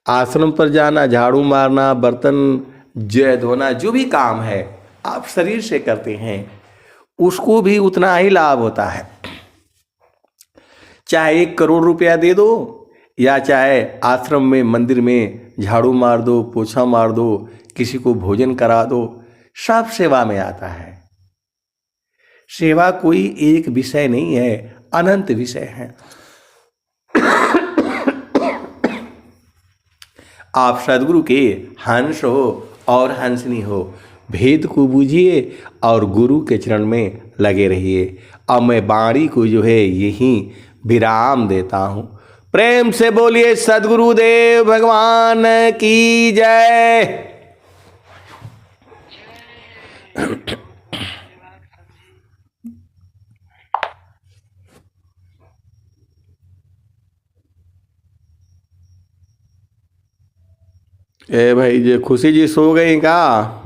आश्रम पर जाना, झाड़ू मारना, बर्तन धोना, जो भी काम है आप शरीर से करते हैं, उसको भी उतना ही लाभ होता है। चाहे 1 करोड़ रुपया दे दो, या चाहे आश्रम में, मंदिर में झाड़ू मार दो, पोछा मार दो, किसी को भोजन करा दो, सब सेवा में आता है। सेवा कोई एक विषय नहीं है, अनंत विषय है। आप सदगुरु के हंस हो और हंसनी हो, भेद को बूझिए और गुरु के चरण में लगे रहिए। अब मैं वाणी को जो है यही विराम देता हूँ। प्रेम से बोलिए सदगुरुदेव भगवान की जय। ए भाई, ये खुशी जी सो गई का?